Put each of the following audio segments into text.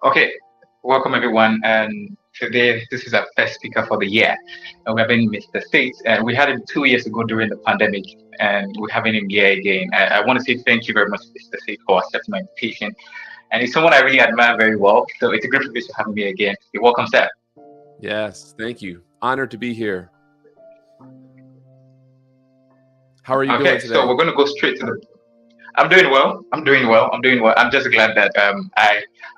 Okay, welcome everyone. And today, this is our first speaker for the year. And we're having Mr. State. And we had him 2 years ago during the pandemic, and we're having him here again. I want to say thank you very much, Mr. State, for accepting my invitation. And he's someone I really admire very well. So it's a great privilege to have him here again. You're welcome, sir. Yes, thank you. Honored to be here. How are you doing today? So we're going to go straight to the. I'm doing well. I'm just glad that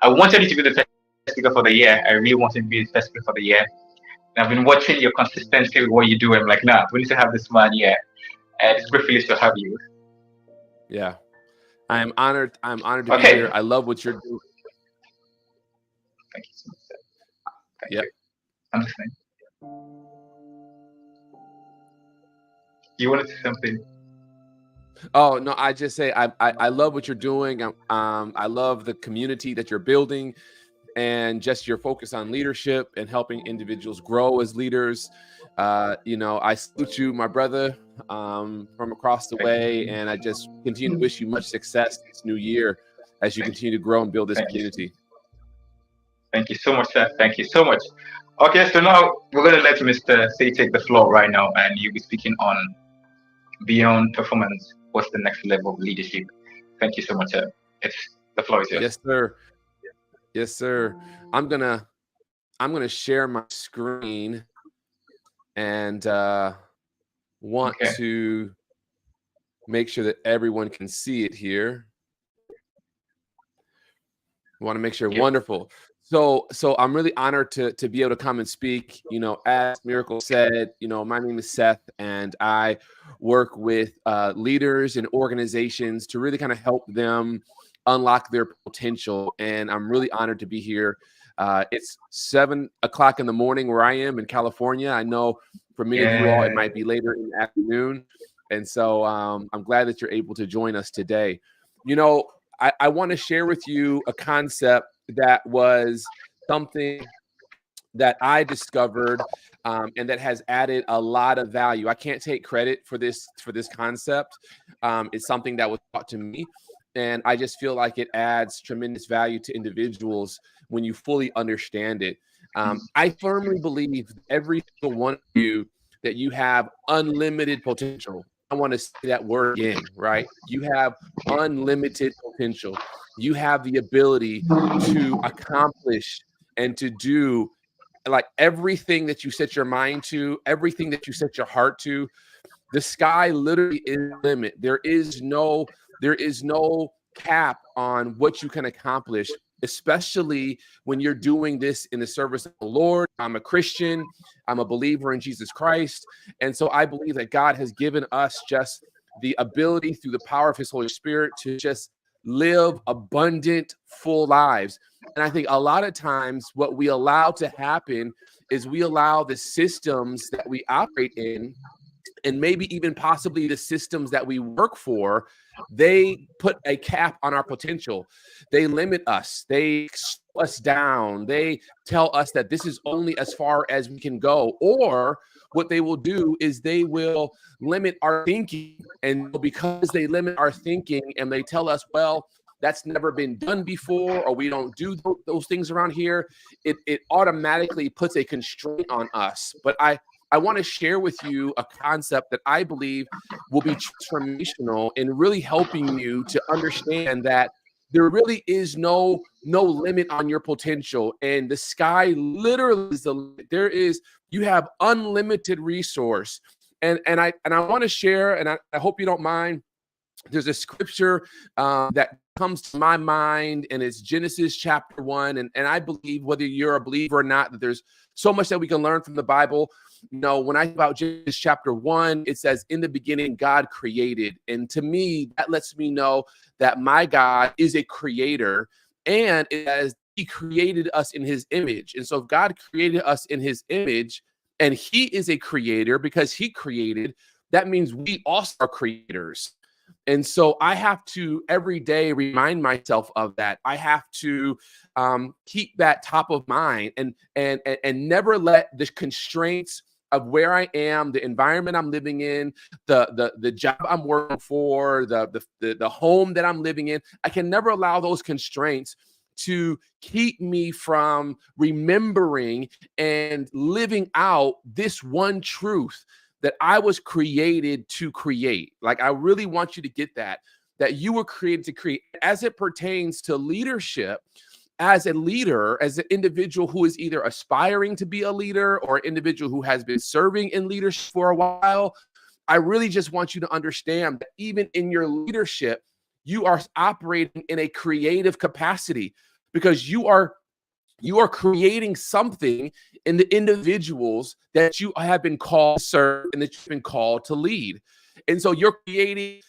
I wanted you to be the first speaker for the year. I really wanted to be the first speaker for the year. And I've been watching your consistency with what you do. I'm like, nah, we need to have this man here. And it's a great privilege to have you. Yeah, I'm honored. I'm honored to be here. I love what you're doing. Thank you so much, sir. Yep. I'm listening. You wanted to say something? Oh no, I just say I love what you're doing. I love the community that you're building, and just your focus on leadership and helping individuals grow as leaders. I salute you, my brother, from across the way, and I just continue to wish you much success this new year as you continue to grow and build this community. Thank you so much, sir. Thank you so much. Okay, so now we're going to let Mr. Say take the floor right now, and you'll be speaking on beyond performance. What's the next level of leadership? Thank you so much, sir. The floor is yours. Yes, sir. Yes, sir. I'm gonna share my screen and want to make sure that everyone can see it here. I want to make sure. Wonderful. So I'm really honored to be able to come and speak. As Miracle said, my name is Seth, and I work with leaders and organizations to really kind of help them unlock their potential. And I'm really honored to be here. It's 7:00 in the morning where I am in California. I know for many of you all, it might be later in the afternoon. And so I'm glad that you're able to join us today. I want to share with you a concept that was something that I discovered and that has added a lot of value. I can't take credit for this concept. It's something that was taught to me, and I just feel like it adds tremendous value to individuals when you fully understand it. I firmly believe every single one of you that you have unlimited potential. I want to say that word again, right? You have unlimited potential. You have the ability to accomplish and to do like everything that you set your mind to, everything that you set your heart to. The sky literally is the limit. There is no cap on what you can accomplish, especially when you're doing this in the service of the Lord. I'm a Christian. I'm a believer in Jesus Christ. And so I believe that God has given us just the ability through the power of his Holy Spirit to just live abundant, full lives. And I think a lot of times what we allow to happen is we allow the systems that we operate in, and maybe even possibly the systems that we work for, they put a cap on our potential. They limit us. They slow us down. They tell us that this is only as far as we can go. Or what they will do is they will limit our thinking. And because they limit our thinking and they tell us, well, that's never been done before, or we don't do those things around here, it automatically puts a constraint on us. But I want to share with you a concept that I believe will be transformational in really helping you to understand that there really is no limit on your potential, and the sky literally is the limit. You have unlimited resource, and I want to share, and I hope you don't mind. There's a scripture that comes to my mind, and it's Genesis chapter 1. And I believe, whether you're a believer or not, that there's so much that we can learn from the Bible. When I think about Genesis chapter 1, it says, in the beginning, God created. And to me, that lets me know that my God is a creator, and it says he created us in his image. And so if God created us in his image, and he is a creator because he created, that means we also are creators. And so I have to every day remind myself of that. I have to keep that top of mind and never let the constraints of where I am, the environment I'm living in, the job I'm working for, the home that I'm living in. I can never allow those constraints to keep me from remembering and living out this one truth that I was created to create. Like, I really want you to get that you were created to create. As it pertains to leadership, as a leader, as an individual who is either aspiring to be a leader or an individual who has been serving in leadership for a while, I really just want you to understand that even in your leadership, you are operating in a creative capacity, because you are creating something in the individuals that you have been called to serve and that you've been called to lead. And so you're creating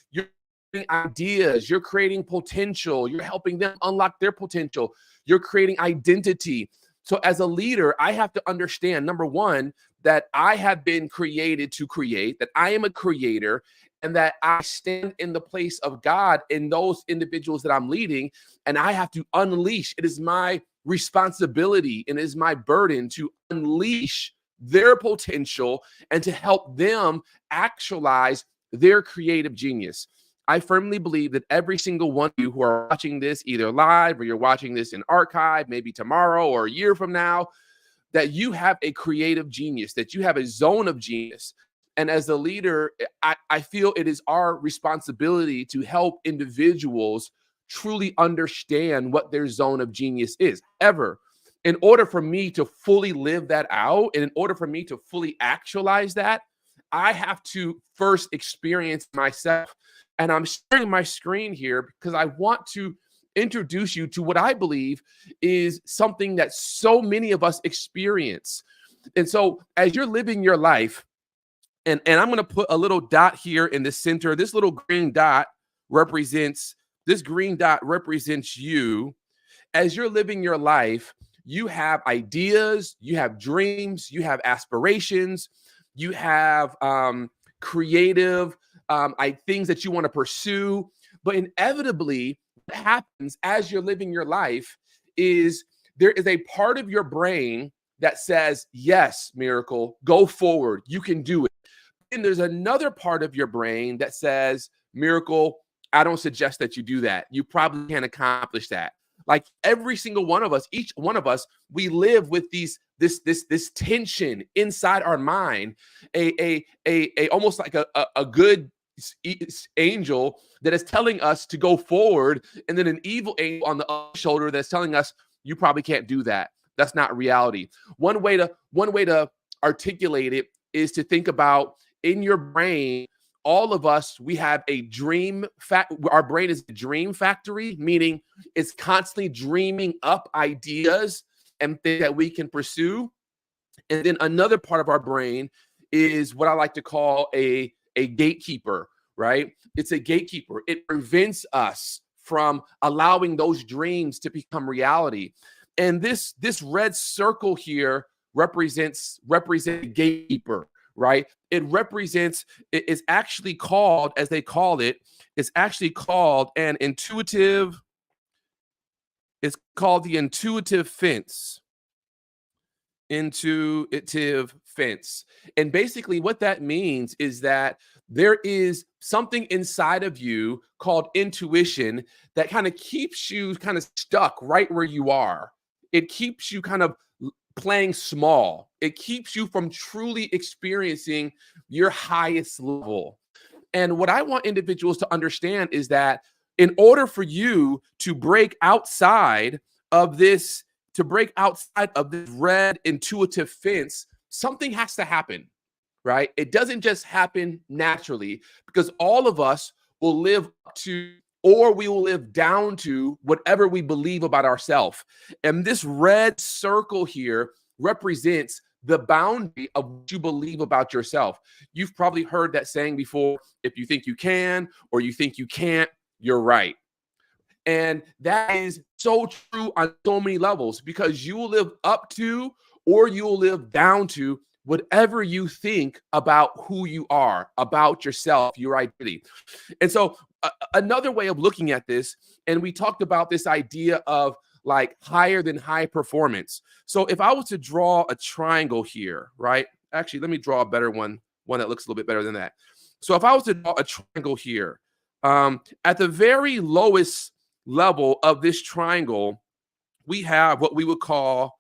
ideas, you're creating potential, you're helping them unlock their potential, you're creating identity. So as a leader, I have to understand, number one, that I have been created to create, that I am a creator, and that I stand in the place of God in those individuals that I'm leading, and I have to unleash. It is my responsibility and it is my burden to unleash their potential and to help them actualize their creative genius. I firmly believe that every single one of you who are watching this either live or you're watching this in archive, maybe tomorrow or a year from now, that you have a creative genius, that you have a zone of genius. And as a leader, I feel it is our responsibility to help individuals truly understand what their zone of genius is. Ever, in order for me to fully live that out, and in order for me to fully actualize that, I have to first experience myself. And I'm sharing my screen here because I want to introduce you to what I believe is something that so many of us experience. And so as you're living your life, and I'm going to put a little dot here in the center. This little green dot represents you. As you're living your life, you have ideas, you have dreams, you have aspirations, you have creative things that you want to pursue. But inevitably, what happens as you're living your life is there is a part of your brain that says, yes, Miracle, go forward. You can do it. And there's another part of your brain that says, Miracle, I don't suggest that you do that. You probably can't accomplish that. Like every single one of us, each one of us, we live with this tension inside our mind, a almost like a good angel that is telling us to go forward, and then an evil angel on the other shoulder that's telling us you probably can't do that. That's not reality. One way to articulate it is to think about in your brain. All of us, we have a dream. Our brain is a dream factory, meaning it's constantly dreaming up ideas and things that we can pursue. And then another part of our brain is what I like to call a gatekeeper, right? It's a gatekeeper. It prevents us from allowing those dreams to become reality. And this red circle here represents a gatekeeper, right? It represents, it is actually called, as they call it, it's actually called an intuitive, it's called the intuitive fence. Intuitive fence. And basically what that means is that there is something inside of you called intuition that kind of keeps you kind of stuck right where you are. It keeps you kind of playing small. It keeps you from truly experiencing your highest level. And what I want individuals to understand is that in order for you to break outside of this red intuitive fence, something has to happen, right? It doesn't just happen naturally, because all of us will live up to, or we will live down to, whatever we believe about ourselves. And this red circle here represents the boundary of what you believe about yourself. You've probably heard that saying before: if you think you can or you think you can't, you're right. And that is so true on so many levels, because you will live up to or you will live down to whatever you think about who you are, about yourself, your identity. And so another way of looking at this, and we talked about this idea of like higher than high performance. So if I was to draw a triangle here, right? actually, let me draw a better one that looks a little bit better than that. So if I was to draw a triangle here, at the very lowest level of this triangle, we have what we would call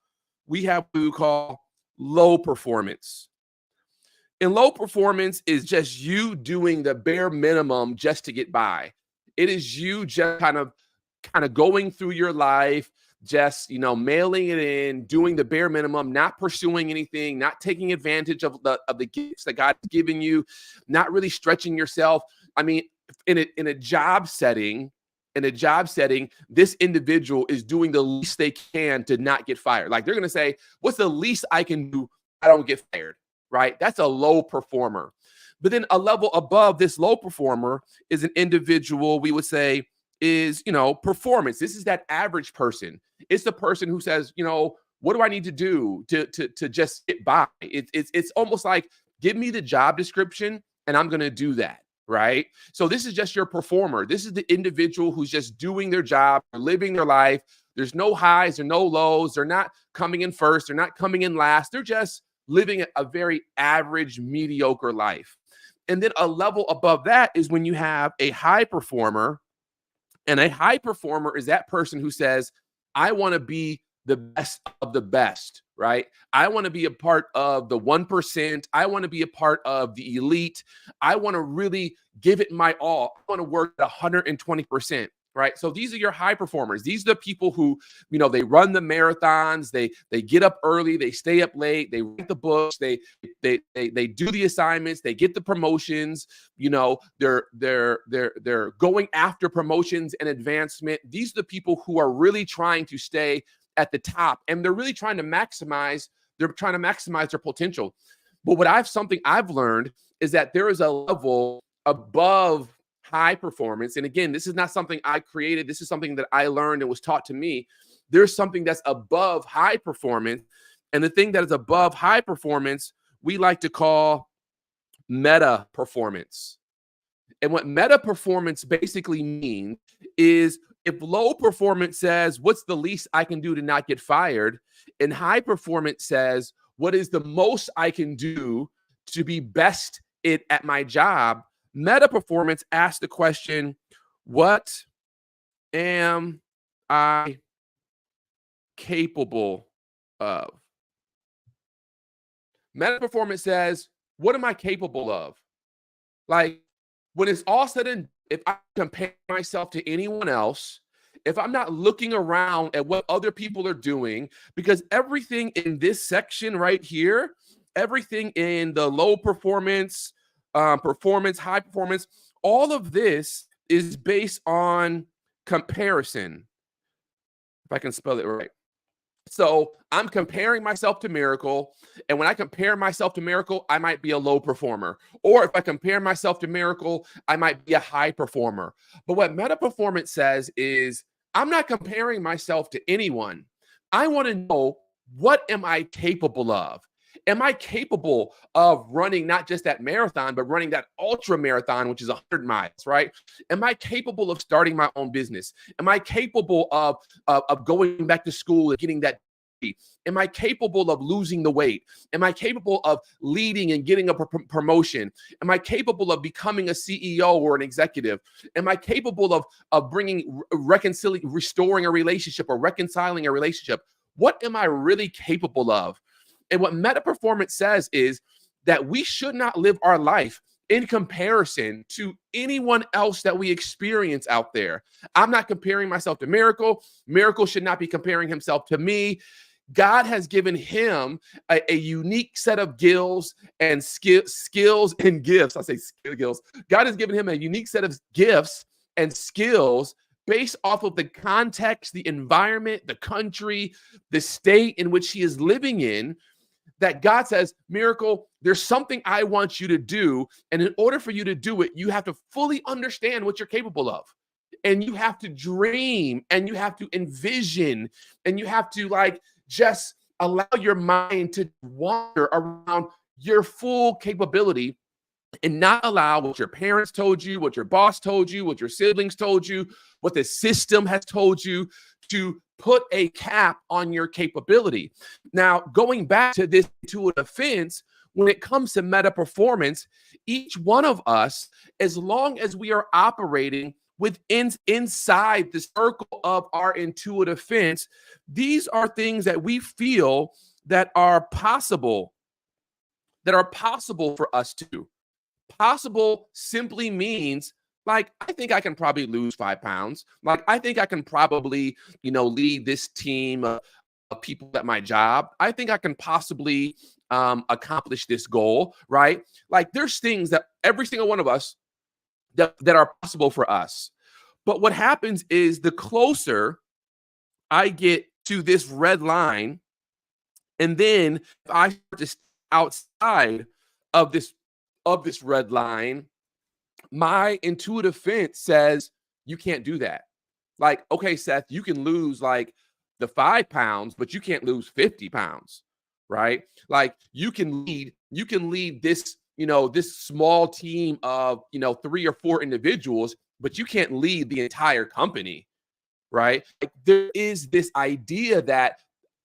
low performance. And low performance is just you doing the bare minimum just to get by. It is you just kind of going through your life, just, mailing it in, doing the bare minimum, not pursuing anything, not taking advantage of the gifts that God's given you, not really stretching yourself. I mean, in a job setting, this individual is doing the least they can to not get fired. Like, they're going to say, what's the least I can do? I don't get fired, right? That's a low performer. But then a level above this low performer is an individual we would say is, performance. This is that average person. It's the person who says, what do I need to do to just get by? It's almost like, give me the job description and I'm going to do that. Right? So this is just your performer. This is the individual who's just doing their job, living their life. There's no highs or no lows. They're not coming in first. They're not coming in last. They're just living a very average, mediocre life. And then a level above that is when you have a high performer. And a high performer is that person who says, I want to be the best of the best, right? I want to be a part of the 1%. I want to be a part of the elite. I want to really give it my all. I want to work at 120%, right? So these are your high performers. These are the people who, they run the marathons. They get up early. They stay up late. They write the books. They do the assignments. They get the promotions. They're going after promotions and advancement. These are the people who are really trying to stay at the top, and they're really trying to maximize their potential. But something I've learned is that there is a level above high performance. And again, this is not something I created. This is something that I learned and was taught to me. There's something that's above high performance. And the thing that is above high performance, we like to call meta performance. And what meta performance basically means is, if low performance says, what's the least I can do to not get fired? And high performance says, what is the most I can do to be best at my job? Meta performance asks the question, what am I capable of? Meta performance says, what am I capable of? Like, when it's all said and if I compare myself to anyone else, if I'm not looking around at what other people are doing, because everything in this section right here, everything in the low performance, high performance, all of this is based on comparison. If I can spell it right. So I'm comparing myself to Miracle. And when I compare myself to Miracle, I might be a low performer. Or if I compare myself to Miracle, I might be a high performer. But what meta performance says is, I'm not comparing myself to anyone. I want to know, what am I capable of? Am I capable of running not just that marathon, but running that ultra marathon, which is 100 miles, right? Am I capable of starting my own business? Am I capable of going back to school and getting that degree? Am I capable of losing the weight? Am I capable of leading and getting a promotion? Am I capable of becoming a CEO or an executive? Am I capable of restoring a relationship or reconciling a relationship? What am I really capable of? And what meta performance says is that we should not live our life in comparison to anyone else that we experience out there. I'm not comparing myself to Miracle. Miracle should not be comparing himself to me. God has given him a unique set of skills and gifts. I say skills. God has given him a unique set of gifts and skills based off of the context, the environment, the country, the state in which he is living in, that God says, Miracle, there's something I want you to do. And in order for you to do it, you have to fully understand what you're capable of. And you have to dream, and you have to envision, and you have to just allow your mind to wander around your full capability, and not allow what your parents told you, what your boss told you, what your siblings told you, what the system has told you, to put a cap on your capability. Now, going back to this intuitive fence, when it comes to meta performance, each one of us, as long as we are operating inside the circle of our intuitive fence, these are things that we feel that are possible for us to do. Possible simply means, like, I think I can probably lose 5 pounds. Like, I think I can probably, lead this team of people at my job. I think I can possibly accomplish this goal, right? Like, there's things that every single one of us that are possible for us. But what happens is, the closer I get to this red line, and then if I start to stay outside of this red line, my intuitive fence says, you can't do that. Like, okay, Seth, you can lose like the 5 pounds, but you can't lose 50 pounds, right? Like, you can lead this, this small team of, 3 or 4 individuals, but you can't lead the entire company, right? Like, there is this idea that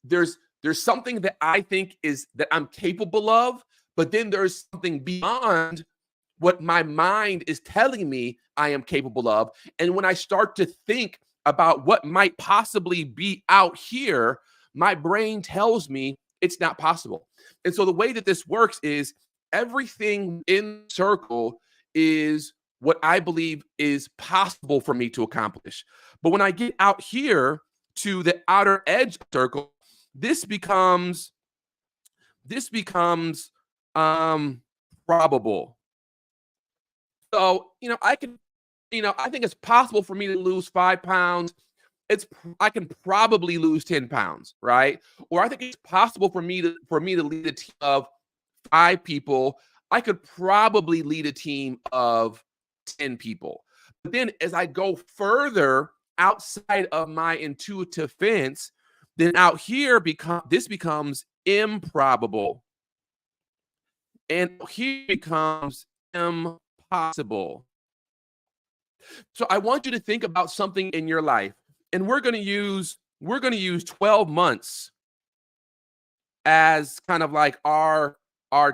there's something that I think is that I'm capable of, but then there's something beyond what my mind is telling me I am capable of. And when I start to think about what might possibly be out here, my brain tells me it's not possible. And so the way that this works is, everything in the circle is what I believe is possible for me to accomplish. But when I get out here to the outer edge circle, this becomes probable. So, I think it's possible for me to lose 5 pounds. I can probably lose 10 pounds, right? Or I think it's possible for me to lead a team of 5 people. I could probably lead a team of 10 people. But then as I go further outside of my intuitive fence, then out here this becomes improbable. And here becomes impossible. So I want you to think about something in your life, and we're going to use 12 months as kind of like our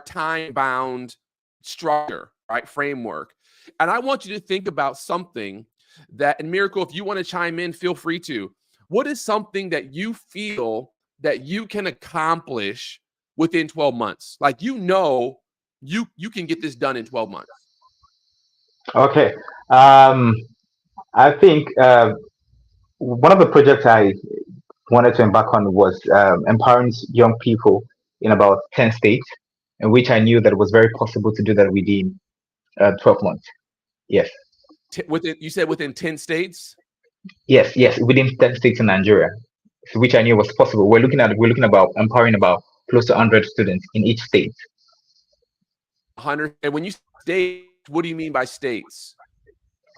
time-bound structure, right? Framework. And I want you to think about something that, and Miracle, if you want to chime in, feel free to. What is something that you feel that you can accomplish within 12 months? Like, you can get this done in 12 months. Okay. I think one of the projects I wanted to embark on was empowering young people in about 10 states, in which I knew that it was very possible to do that within 12 months. Yes. You said within 10 states? Yes, within 10 states in Nigeria, which I knew was possible. We're looking about empowering about close to 100 students in each state. 100. And when you say states, what do you mean by states?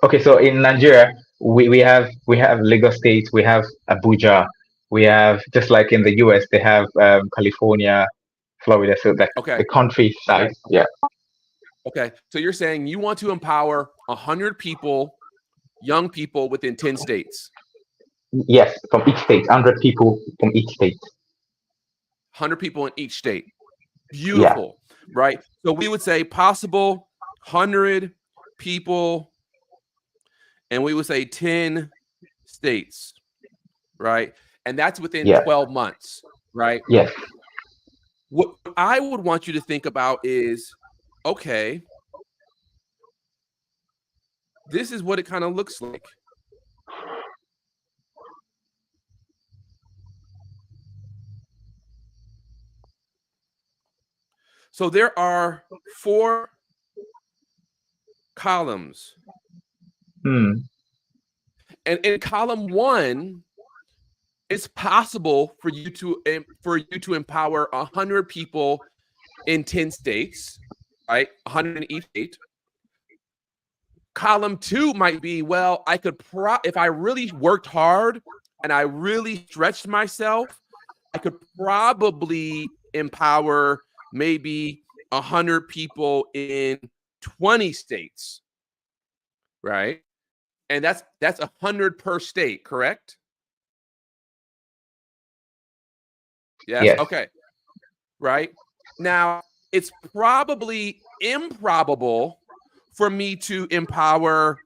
Okay, so in Nigeria, we have Lagos State, we have Abuja, we have, just like in the US, they have California, Florida. So that the countryside. Yeah. Okay, so you're saying you want to empower 100 people, young people, within 10 states? Yes, from each state, 100 people from each state. 100 people in each state. Beautiful, right? So we would say possible 100 people, and we would say 10 states, right? And that's within 12 months, right? Yes. What I would want you to think about is, okay, this is what it kind of looks like. So there are 4 columns. And in column 1, it's possible for you to empower 100 people in 10 states, right? 100 in each state. Column 2 might be, well, I could if I really worked hard and I really stretched myself, I could probably empower maybe 100 people in 20 states, right? And that's 100 per state, correct? Yes. Okay. Right. Now, it's probably improbable for me to empower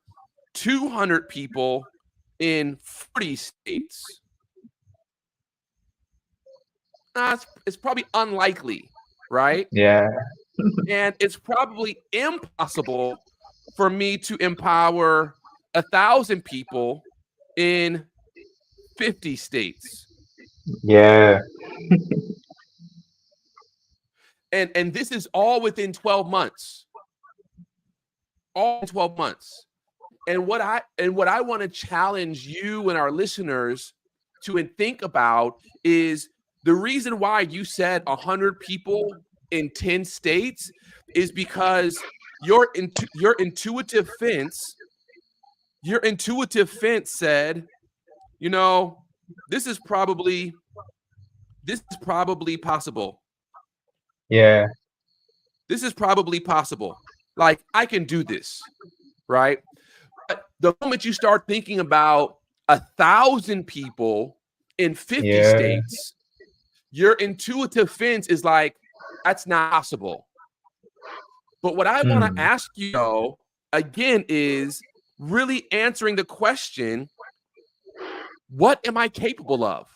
200 people in 40 states. It's probably unlikely, right? Yeah. And it's probably impossible for me to empower 1,000 people in 50 states. Yeah. And this is all within 12 months. All in 12 months. And what I want to challenge you and our listeners to think about is the reason why you said 100 people in 10 states is because your intuitive fence said, you know, this is probably possible. Yeah. This is probably possible. Like, I can do this, right? But the moment you start thinking about 1,000 people in 50 states, your intuitive fence is like, that's not possible. But what I want to ask you, though, again, is really answering the question, what am I capable of?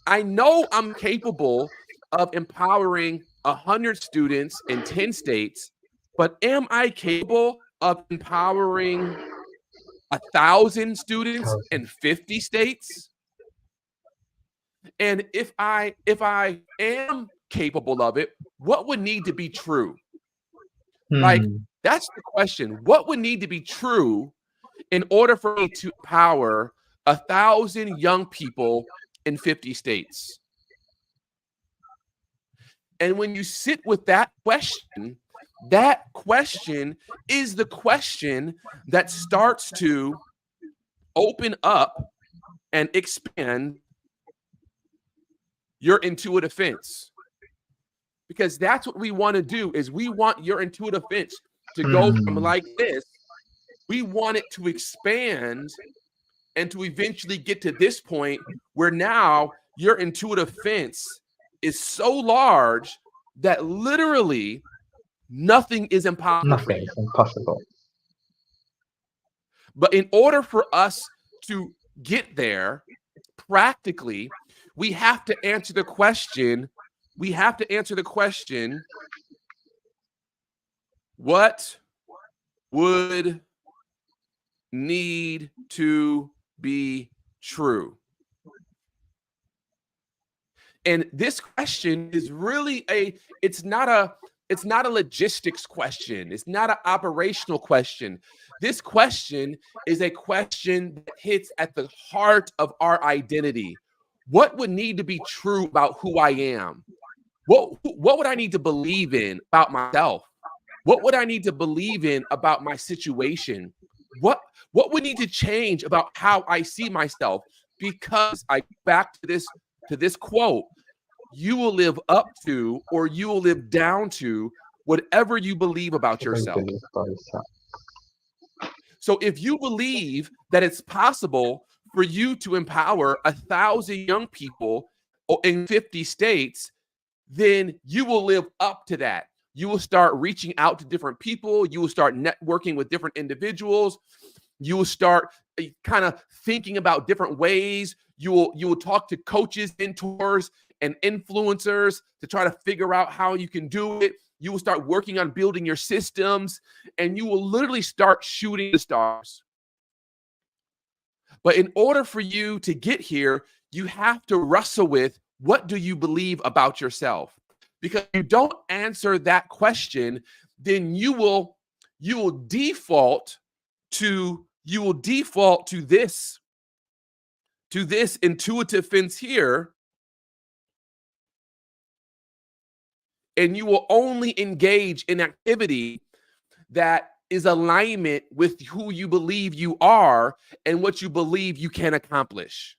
I know I'm capable of empowering 100 students in 10 states, but am I capable of empowering 1,000 students in 50 states? And if I am capable of it, what would need to be true? Like, that's the question. What would need to be true in order for me to empower 1,000 young people in 50 states? And when you sit with that question is the question that starts to open up and expand your intuitive fence. Because that's what we want to do, is we want your intuitive fence to go from like this. We want it to expand and to eventually get to this point where now your intuitive fence is so large that literally nothing is impossible. Nothing is impossible. But in order for us to get there, practically, we have to answer the question. What would need to be true? And this question is really it's not a logistics question. It's not an operational question. This question is a question that hits at the heart of our identity. What would need to be true about who I am? What would I need to believe in about myself? What would I need to believe in about my situation? What would need to change about how I see myself? Because I back to this quote, you will live up to or you will live down to whatever you believe about yourself. So if you believe that it's possible for you to empower 1,000 young people in 50 states, then you will live up to that. You will start reaching out to different people. You will start networking with different individuals. You will start kind of thinking about different ways. You will talk to coaches, mentors, and influencers to try to figure out how you can do it. You will start working on building your systems, and you will literally start shooting the stars. But in order for you to get here, you have to wrestle with, what do you believe about yourself? Because if you don't answer that question, then you will default to this intuitive fence here, and you will only engage in activity that is alignment with who you believe you are and what you believe you can accomplish.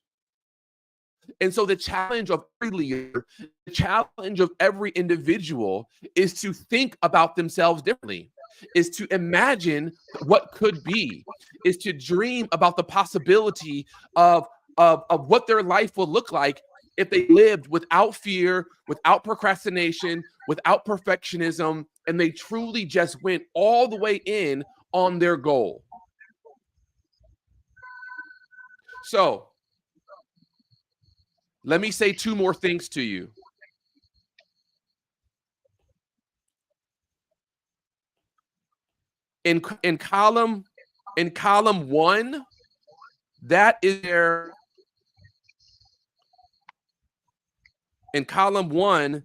And so the challenge of every leader, the challenge of every individual is to think about themselves differently, is to imagine what could be, is to dream about the possibility of what their life will look like if they lived without fear, without procrastination, without perfectionism, and they truly just went all the way in on their goal. So let me say two more things to you. In column 1, that is there. In column 1,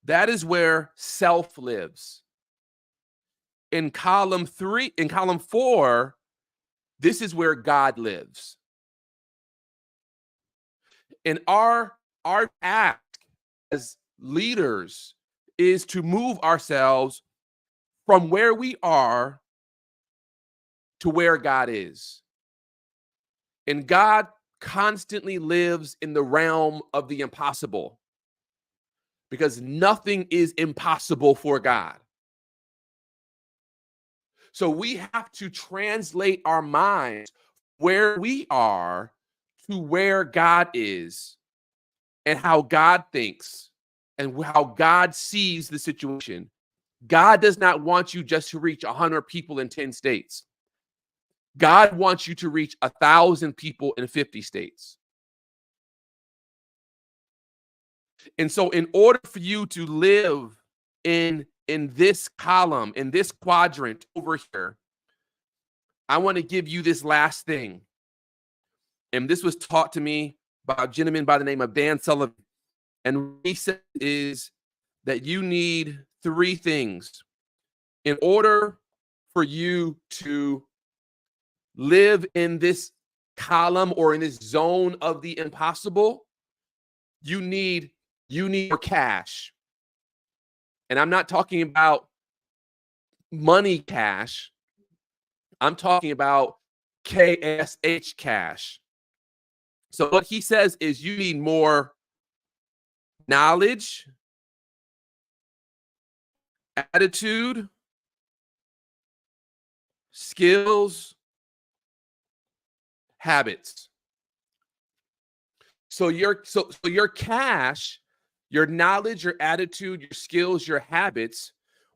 that is where self lives. In column 4, this is where God lives. And our task as leaders is to move ourselves from where we are to where God is. And God constantly lives in the realm of the impossible, because nothing is impossible for God. So we have to translate our minds where we are to where God is, and how God thinks and how God sees the situation. God does not want you just to reach 100 people in 10 states. God wants you to reach 1,000 people in 50 states. And so in order for you to live in this column, in this quadrant over here, I want to give you this last thing. And this was taught to me by a gentleman by the name of Dan Sullivan. And what he said is that you need 3 things in order for you to live in this column or in this zone of the impossible. You need your cash. And I'm not talking about money cash. I'm talking about KSH cash. So what he says is you need more knowledge, attitude, skills, habits. So your cash, your knowledge, your attitude, your skills, your habits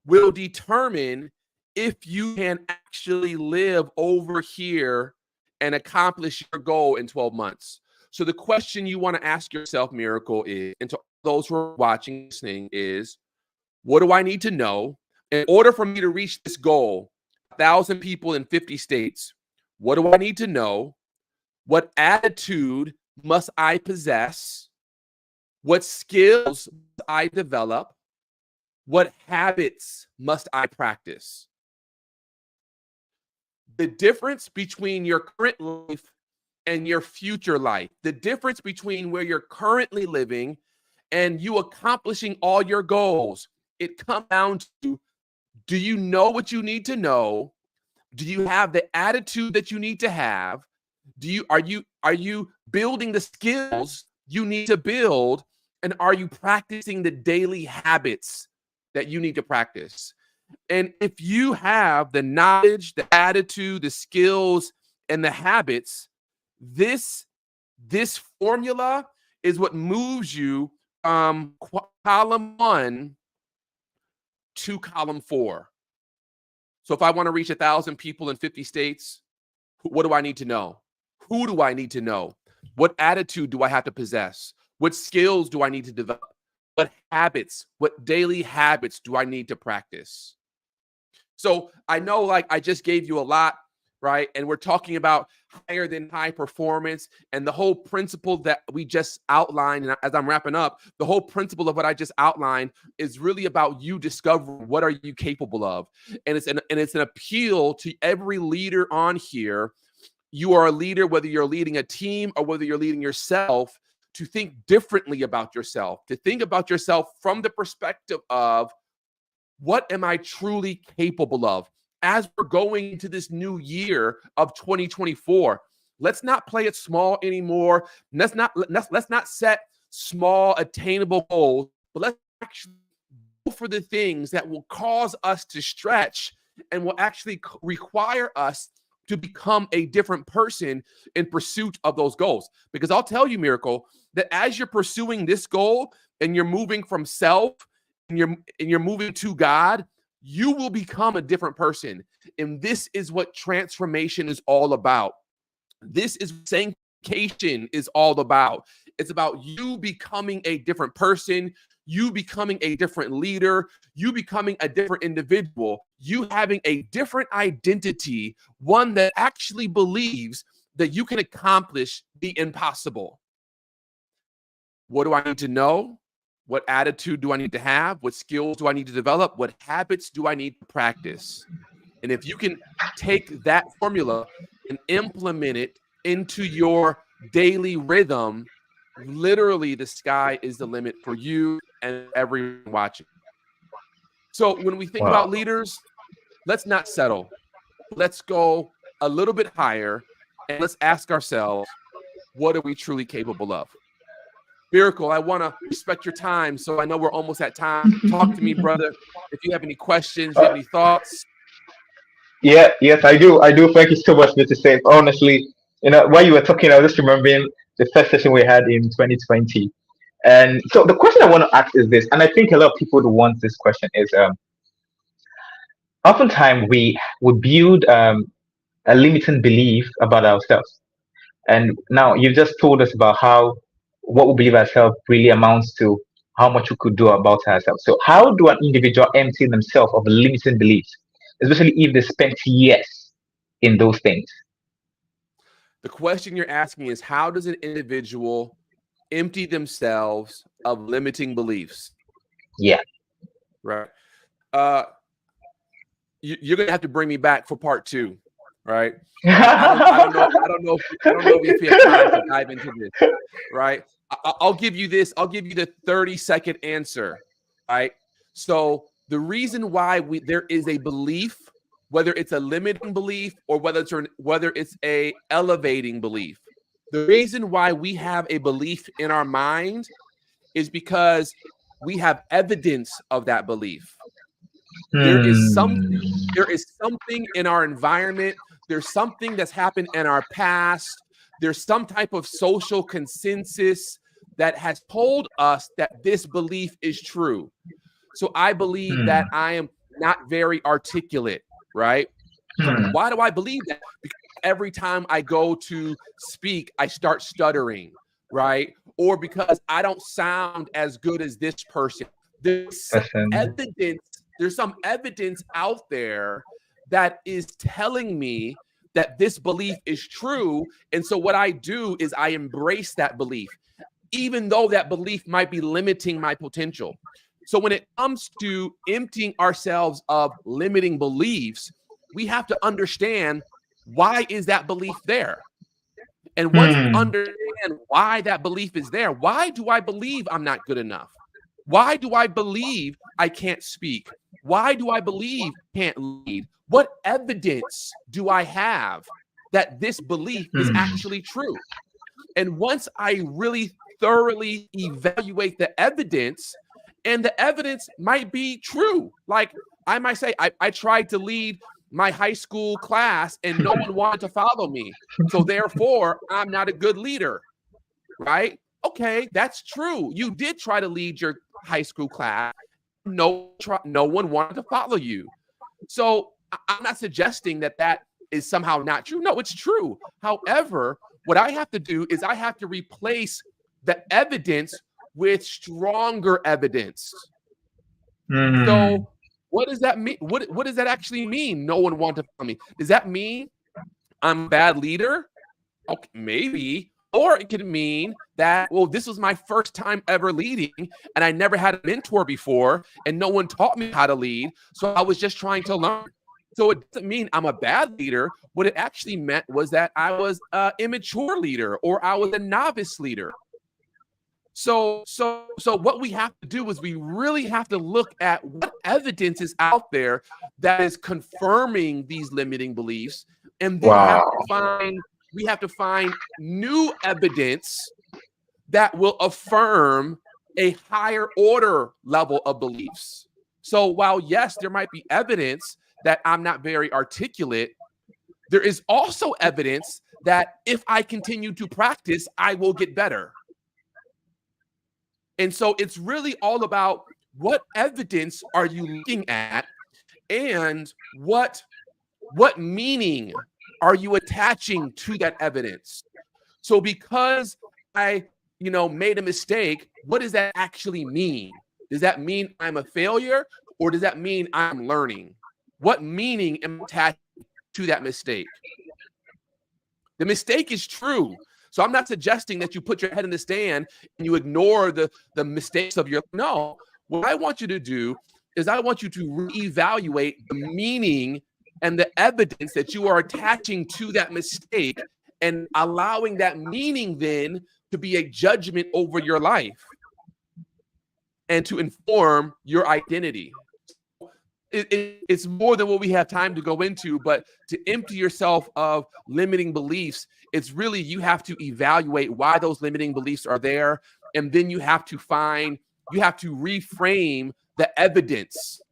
will determine if you can actually live over here and accomplish your goal in 12 months. So the question you want to ask yourself, Miracle, is, and to those who are watching, listening, is, what do I need to know in order for me to reach this goal, 1,000 people in 50 states? What do I need to know? What attitude must I possess? What skills must I develop? What habits must I practice? The difference between your current life and your future life, the difference between where you're currently living and you accomplishing all your goals, it comes down to, do you know what you need to know? Do you have the attitude that you need to have? Are you building the skills you need to build? And are you practicing the daily habits that you need to practice? And if you have the knowledge, the attitude, the skills, and the habits, this formula is what moves you from column 1 to column 4. So if I want to reach 1,000 people in 50 states, what do I need to know? Who do I need to know? What attitude do I have to possess? What skills do I need to develop? What habits, what daily habits do I need to practice? So I know, like, I just gave you a lot, right? And we're talking about higher than high performance, and the whole principle that we just outlined. And as I'm wrapping up, the whole principle of what I just outlined is really about you discovering what are you capable of. And it's an appeal to every leader on here. You are a leader, whether you're leading a team or whether you're leading yourself, to think differently about yourself, to think about yourself from the perspective of, what am I truly capable of? As we're going into this new year of 2024, let's not play it small anymore. Let's not set small, attainable goals, but let's actually go for the things that will cause us to stretch and will actually require us to become a different person in pursuit of those goals. Because I'll tell you, Miracle, that as you're pursuing this goal and you're moving from self and you're moving to God, you will become a different person. And this is what transformation is all about. This is what sanctification is all about. It's about you becoming a different person, you becoming a different leader, you becoming a different individual, you having a different identity, one that actually believes that you can accomplish the impossible. What do I need to know? What attitude do I need to have? What skills do I need to develop? What habits do I need to practice? And if you can take that formula and implement it into your daily rhythm, literally the sky is the limit for you and everyone watching. So when we think about leaders, let's not settle. Let's go a little bit higher and let's ask ourselves, what are we truly capable of? Miracle, I want to respect your time, so I know we're almost at time. Talk to me, brother. If you have any questions, you have any thoughts. Yes, I do. Thank you so much, Mr. Safe. Honestly, while you were talking, I was just remembering the first session we had in 2020. And so the question I want to ask is this, and I think a lot of people would want this question is, oftentimes we would build a limiting belief about ourselves. And now you've just told us about how what we believe ourselves really amounts to how much we could do about ourselves. So how do an individual empty themselves of limiting beliefs, especially if they spent years in those things? The question you're asking is, how does an individual empty themselves of limiting beliefs? Yeah. Right. You're going to have to bring me back for part 2. Right. I don't know if we have time to dive into this. Right. I'll give you this. I'll give you the 30-second answer. Right. So the reason why there is a belief, whether it's a limiting belief or whether it's a elevating belief, the reason why we have a belief in our mind is because we have evidence of that belief. There is something in our environment. There's something that's happened in our past. There's some type of social consensus that has told us that this belief is true. So I believe that I am not very articulate, right? So why do I believe that? Because every time I go to speak, I start stuttering, right? Or because I don't sound as good as this person. There's some evidence out there that is telling me that this belief is true. And so what I do is I embrace that belief, even though that belief might be limiting my potential. So when it comes to emptying ourselves of limiting beliefs, we have to understand, why is that belief there? And once we understand why that belief is there, why do I believe I'm not good enough? Why do I believe I can't speak? Why do I believe I can't lead? What evidence do I have that this belief is actually true? And once I really thoroughly evaluate the evidence, and the evidence might be true, like I might say, I tried to lead my high school class and no one wanted to follow me. So therefore, I'm not a good leader, right? Okay, that's true. You did try to lead your high school class. No one wanted to follow you. So I'm not suggesting that is somehow not true. No, it's true. However, what I have to do is I have to replace the evidence with stronger evidence. So what does that mean? What does that actually mean? No one wanted to follow me. Does that mean I'm a bad leader? Okay, maybe. Or it could mean that, well, this was my first time ever leading and I never had a mentor before and no one taught me how to lead. So I was just trying to learn. So it doesn't mean I'm a bad leader. What it actually meant was that I was an immature leader or I was a novice leader. So what we have to do is we really have to look at what evidence is out there that is confirming these limiting beliefs. And then we have to find new evidence that will affirm a higher order level of beliefs. So while, yes, there might be evidence that I'm not very articulate, there is also evidence that if I continue to practice, I will get better. And so it's really all about what evidence are you looking at, and what meaning are you attaching to that evidence? So because I, made a mistake, what does that actually mean? Does that mean I'm a failure, or does that mean I'm learning? What meaning am I attaching to that mistake? The mistake is true. So I'm not suggesting that you put your head in the sand and you ignore the mistakes of your. No, what I want you to do is I want you to reevaluate the meaning and the evidence that you are attaching to that mistake, and allowing that meaning then to be a judgment over your life and to inform your identity. It's more than what we have time to go into, but to empty yourself of limiting beliefs, it's really, you have to evaluate why those limiting beliefs are there. And then you have to reframe the evidence,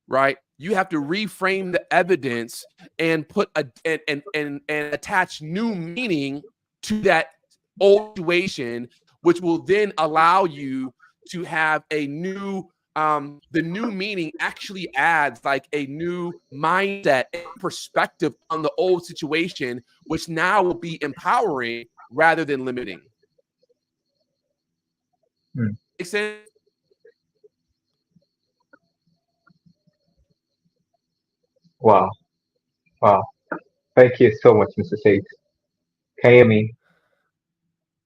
right? You have to reframe the evidence and put and attach new meaning to that old situation, which will then allow you to have a new, the new meaning actually adds like a new mindset and perspective on the old situation, which now will be empowering rather than limiting. Make sense? Wow. Thank you so much, Mr. Seth. Can you hear me?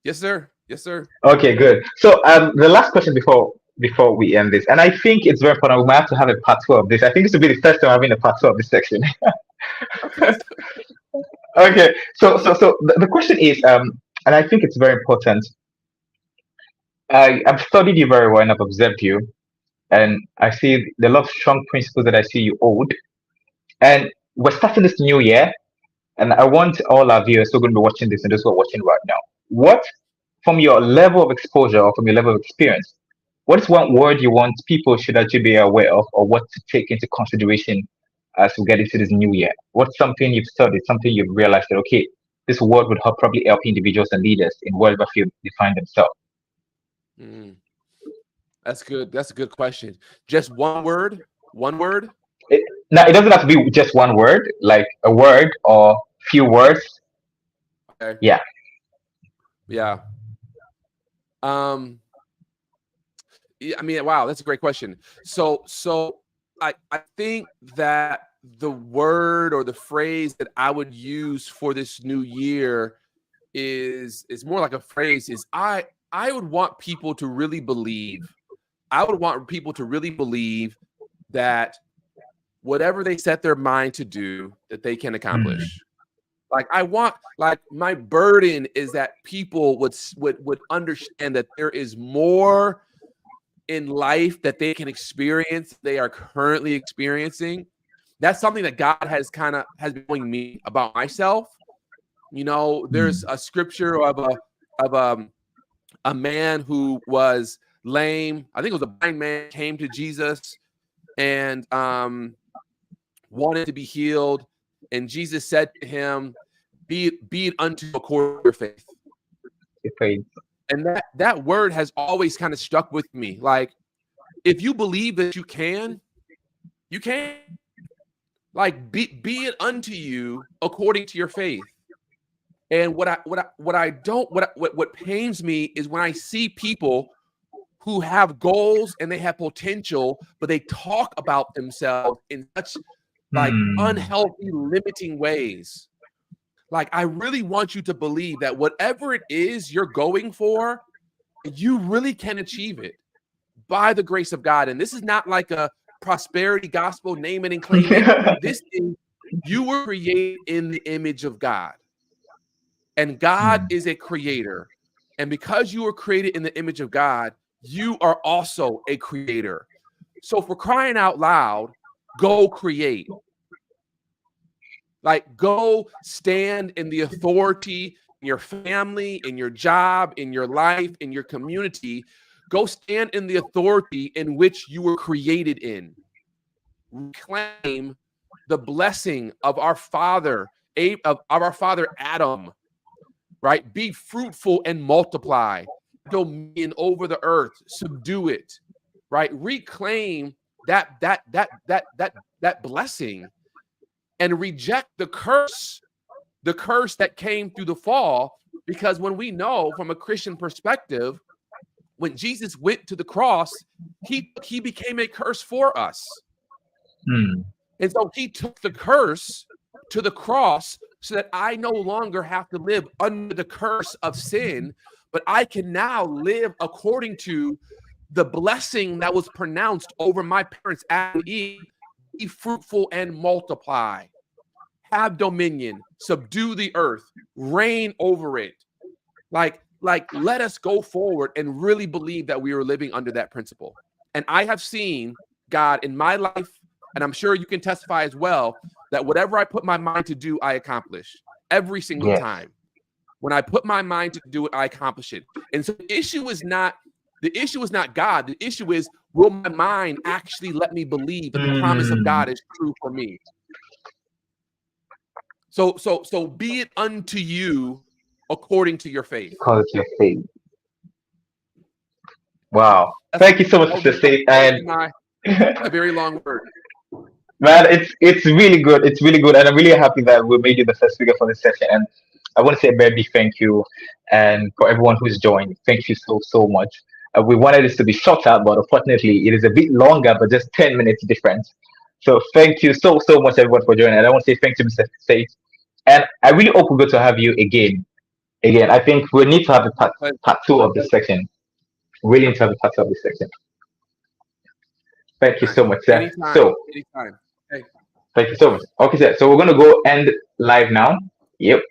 Yes, sir. Yes, sir. Okay, good. So the last question before we end this, and I think it's very important. We might have to have a part 2 of this. I think this will be the first time having a part 2 of this section. Okay. Okay. So the question is, and I think it's very important. I've studied you very well and I've observed you, and I see the lot of strong principles that I see you hold. And we're starting this new year, and I want all our viewers who are going to be watching this and those who are watching right now, what, from your level of exposure or from your level of experience, what is one word you want people should actually be aware of, or what to take into consideration as we get into this new year? What's something you've studied, something you've realized that, okay, this word would probably help individuals and leaders in whatever field they find themselves? That's good. That's a good question. Just one word? One word? Now, it doesn't have to be just one word, like a word or few words. Okay. Yeah. I mean, wow, that's a great question. So I think that the word or the phrase that I would use for this new year is more like a phrase, is I would want people to really believe. I would want people to really believe that whatever they set their mind to do, that they can accomplish. Like my burden is that people would understand that there is more in life that they can experience, they are currently experiencing. That's something that God has been telling me about myself. There's a scripture of a man who was lame. I think it was a blind man, came to Jesus and wanted to be healed. And Jesus said to him, be it unto you according to your faith. And that word has always kind of stuck with me. Like, if you believe that you can. Like, be it unto you according to your faith. And what pains me is when I see people who have goals and they have potential, but they talk about themselves in such like unhealthy, limiting ways. Like, I really want you to believe that whatever it is you're going for, you really can achieve it by the grace of God. And this is not like a prosperity gospel, name it and claim it. This is, you were created in the image of God. And God is a creator. And because you were created in the image of God, you are also a creator. So for crying out loud, go create. Like, go stand in the authority in your family, in your job, in your life, in your community. Go stand in the authority in which you were created in. Reclaim the blessing of our father, of our father Adam, right? Be fruitful and multiply, dominion over the earth, subdue it, right? Reclaim that blessing and reject the curse that came through the fall. Because when we know from a Christian perspective, when Jesus went to the cross, he became a curse for us. And so he took the curse to the cross so that I no longer have to live under the curse of sin, but I can now live according to the blessing that was pronounced over my parents, Adam and Eve. Be fruitful and multiply, have dominion, subdue the earth, reign over it. Like let us go forward and really believe that we are living under that principle. And I have seen God in my life, and I'm sure you can testify as well, that whatever I put my mind to do, I accomplish every single time. When I put my mind to do it, I accomplish it. And so the issue is not God. The issue is, will my mind actually let me believe that the promise of God is true for me? So be it unto you according to your faith. According to your faith. Wow. Thank you so much, Mr. State. And a very long word. Man, it's really good. It's really good. And I'm really happy that we made you the first speaker for this session. And I want to say a very big thank you. And for everyone who's joined, thank you so much. We wanted this to be shorter, but unfortunately it is a bit longer, but just 10 minutes difference. So thank you so much, everyone, for joining. And I want to say thank you, Mr. State. And I really hope we're going to have you again. I think we need to have a part 2 of this section. Really need to have a part 2 of this section. Thank you so much, sir. Anytime. Thank you so much. Okay, sir. So we're going to go end live now. Yep.